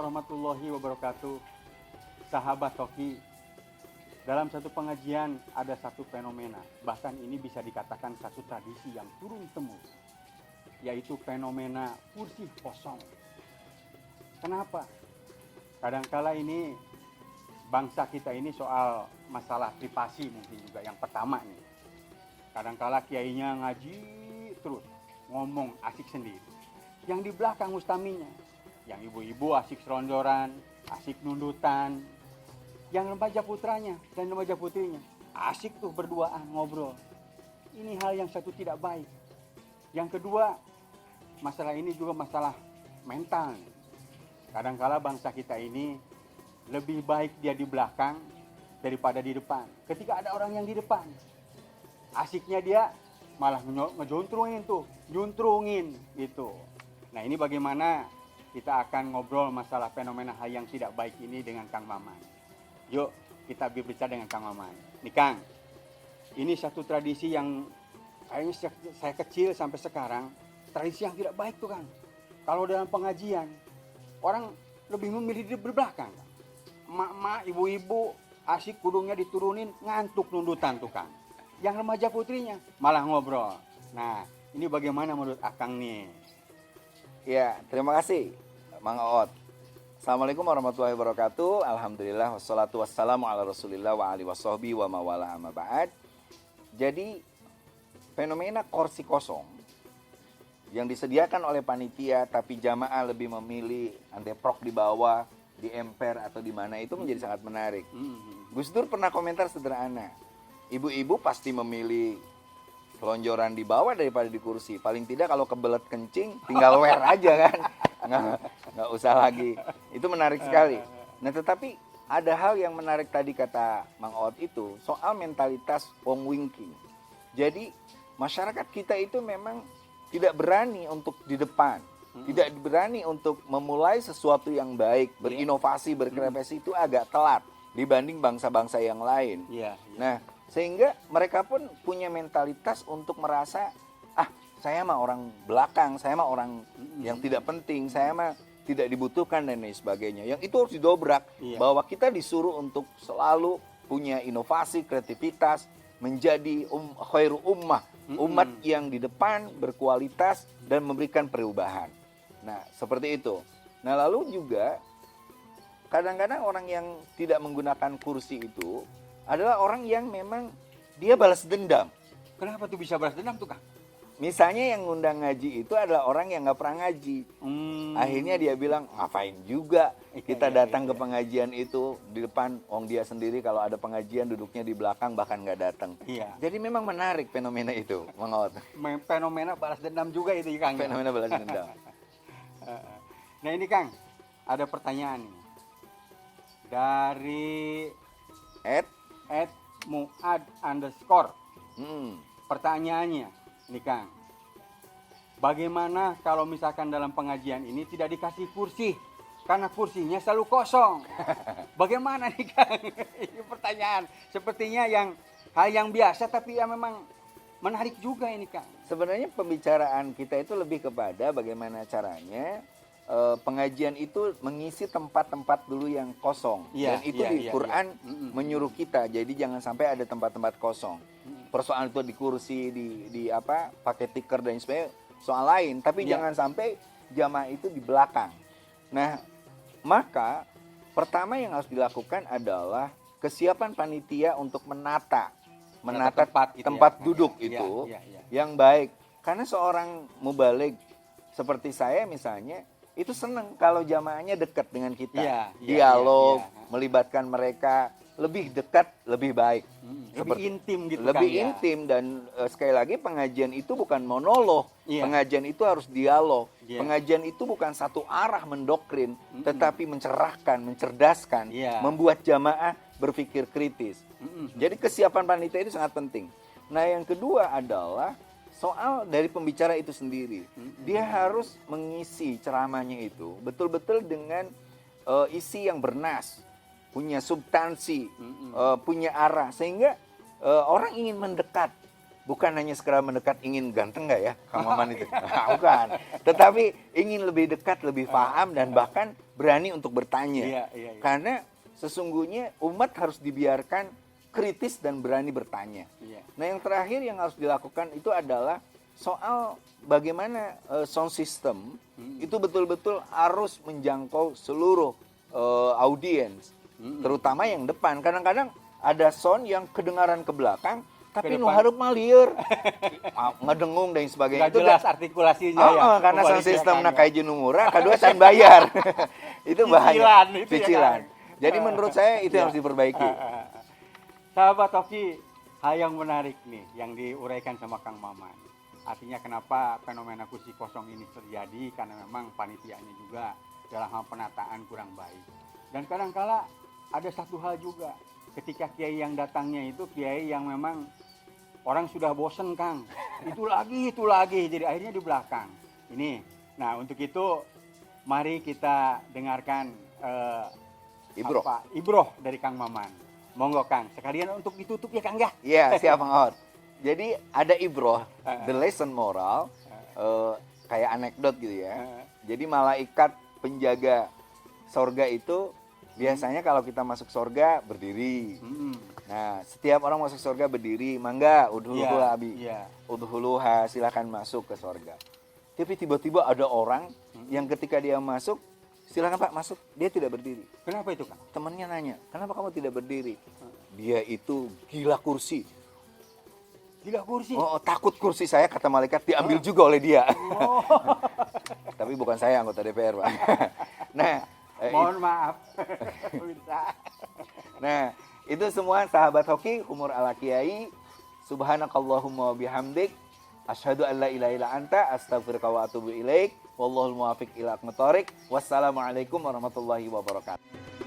warahmatullahi wabarakatuh. Sahabat Toki, dalam satu pengajian ada satu fenomena, bahkan ini bisa dikatakan satu tradisi yang turun-temurun, yaitu fenomena kursi kosong. Kenapa? Kadangkala ini bangsa kita ini soal masalah privasi mungkin juga yang pertama nih. Kadangkala kiainya ngaji terus, ngomong asik sendiri. Yang di belakang ustaminya, yang ibu-ibu asik selonjoran, asik nundutan. Yang remaja putranya dan remaja putrinya asik tuh berduaan ngobrol. Ini hal yang satu tidak baik. Yang kedua, masalah ini juga masalah mental. Kadangkala bangsa kita ini lebih baik dia di belakang daripada di depan. Ketika ada orang yang di depan, asiknya dia malah ngejuntrungin tuh, juntrungin gitu. Nah, ini bagaimana kita akan ngobrol masalah fenomena hal yang tidak baik ini dengan Kang Maman. Yuk kita berbicara dengan Kang Maman. Nih Kang, ini satu tradisi yang kayaknya saya kecil sampai sekarang, tradisi yang tidak baik tuh Kang. Kalau dalam pengajian, orang lebih memilih di belakang. Emak-emak, ibu-ibu, asik kudungnya diturunin, ngantuk nundutan tuh Kang. Yang remaja putrinya malah ngobrol. Nah, ini bagaimana menurut Akang nih? Ya, terima kasih Mang Oot. Assalamualaikum warahmatullahi wabarakatuh. Alhamdulillah wassalatu wassalamu ala Rasulillah wa alihi washabbihi wa mawala amma ba'd. Jadi fenomena kursi kosong yang disediakan oleh panitia tapi jamaah lebih memilih anteprok di bawah, di emper atau di mana itu menjadi sangat menarik. Gus Dur pernah komentar sederhana. Ibu-ibu pasti memilih selonjoran di bawah daripada di kursi. Paling tidak kalau kebelet kencing tinggal wear aja kan. Nggak usah lagi. Itu menarik sekali. Nah tetapi ada hal yang menarik tadi kata Mang Oot itu soal mentalitas wong wingking. Jadi masyarakat kita itu memang tidak berani untuk di depan. Tidak berani untuk memulai sesuatu yang baik. Berinovasi, berkreasi itu agak telat dibanding bangsa-bangsa yang lain. Nah sehingga mereka pun punya mentalitas untuk merasa, saya mah orang belakang, saya mah orang yang tidak penting, saya mah tidak dibutuhkan dan lain sebagainya. Yang itu harus didobrak, bahwa kita disuruh untuk selalu punya inovasi, kreativitas, menjadi khairu ummah, umat yang di depan, berkualitas, dan memberikan perubahan. Nah, seperti itu. Nah, lalu juga, kadang-kadang orang yang tidak menggunakan kursi itu, adalah orang yang memang dia balas dendam. Kenapa tuh bisa balas dendam tuh Kang? Misalnya yang ngundang ngaji itu adalah orang yang nggak pernah ngaji. Akhirnya dia bilang, ngapain juga kita datang ke pengajian itu di depan, dia sendiri kalau ada pengajian duduknya di belakang bahkan nggak datang. Jadi memang menarik fenomena itu, Mang Oot. Fenomena balas dendam juga itu Kang. Fenomena balas dendam. Nah ini Kang, ada pertanyaan nih. Dari @muad_. Pertanyaannya, nih Kang, bagaimana kalau misalkan dalam pengajian ini tidak dikasih kursi karena kursinya selalu kosong? Bagaimana nih Kang? Ini pertanyaan sepertinya hal yang biasa tapi ya memang menarik juga ini Kang. Sebenarnya pembicaraan kita itu lebih kepada bagaimana caranya pengajian itu mengisi tempat-tempat dulu yang kosong. Dan itu di Quran menyuruh kita, jadi jangan sampai ada tempat-tempat kosong. Persoalan itu di kursi, di pakai tikar dan sebagainya, soal lain. Tapi jangan sampai jamaah itu di belakang. Nah, maka pertama yang harus dilakukan adalah kesiapan panitia untuk menata tempat duduk itu yang baik. Karena seorang mubaligh seperti saya misalnya, itu senang kalau jamaahnya dekat dengan kita. Dialog, melibatkan mereka, lebih dekat, lebih baik. Lebih intim gitu lebih intim dan sekali lagi pengajian itu bukan monolog. Pengajian itu harus dialog. Pengajian itu bukan satu arah mendoktrin, tetapi mencerahkan, mencerdaskan, membuat jamaah berpikir kritis. Jadi kesiapan panitia itu sangat penting. Nah, yang kedua adalah soal dari pembicara itu sendiri. Dia harus mengisi ceramahnya itu betul-betul dengan isi yang bernas, punya substansi, punya arah, sehingga orang ingin mendekat bukan hanya sekedar mendekat ingin ganteng nggak ya Kang Maman itu. Bukan. Tetapi ingin lebih dekat, lebih paham dan bahkan berani untuk bertanya. Iya, iya, iya. Karena sesungguhnya umat harus dibiarkan kritis dan berani bertanya. Iya. Nah, yang terakhir yang harus dilakukan itu adalah soal bagaimana sound system itu betul-betul harus menjangkau seluruh audiens, terutama yang depan. Kadang-kadang ada sound yang kedengaran ke belakang, tapi nu hareup mah lieur, ngedengung dan sebagainya. Gak jelas artikulasinya ya. Karena sound systemna kayak jenuh murah, kedua can bayar. Itu bahaya. Cicilan, itu ya Cicilan. kan? Jadi menurut saya itu yang harus diperbaiki. Sahabat Toki, hal yang menarik nih yang diuraikan sama Kang Maman. Artinya kenapa fenomena kursi kosong ini terjadi, karena memang panitianya juga dalam hal penataan kurang baik. Dan kadangkala ada satu hal juga, ketika kiai yang datangnya itu kiai yang memang orang sudah bosen Kang, itu lagi, jadi akhirnya di belakang. Ini, nah untuk itu mari kita dengarkan ibroh dari Kang Maman. Monggo Kang, sekalian untuk ditutup ya Kang ya. Iya, siap Bang Ot. Jadi ada ibroh, the lesson moral, kayak anekdot gitu ya. Jadi malaikat penjaga sorga itu biasanya kalau kita masuk sorga berdiri. Nah, setiap orang masuk sorga berdiri, mangga udhuluha abi. Udhuluha, silakan masuk ke sorga. Tapi tiba-tiba ada orang yang ketika dia masuk, silakan Pak masuk, dia tidak berdiri. Kenapa itu Kang? Temannya nanya, kenapa kamu tidak berdiri? Dia itu gila kursi. Gila kursi? Oh, takut kursi saya, kata malaikat, diambil juga oleh dia. Tapi bukan saya anggota DPR, Pak. Nah, mohon maaf. Nah, itu semua sahabat hoki, humor ala kiai. Subhanakallahumma bihamdik. Asyhadu an la ilaha illa anta, astaghfiruka wa atubu ilaik. Wallahul muwaffiq ila aqwamit thoriq. Wassalamualaikum warahmatullahi wabarakatuh.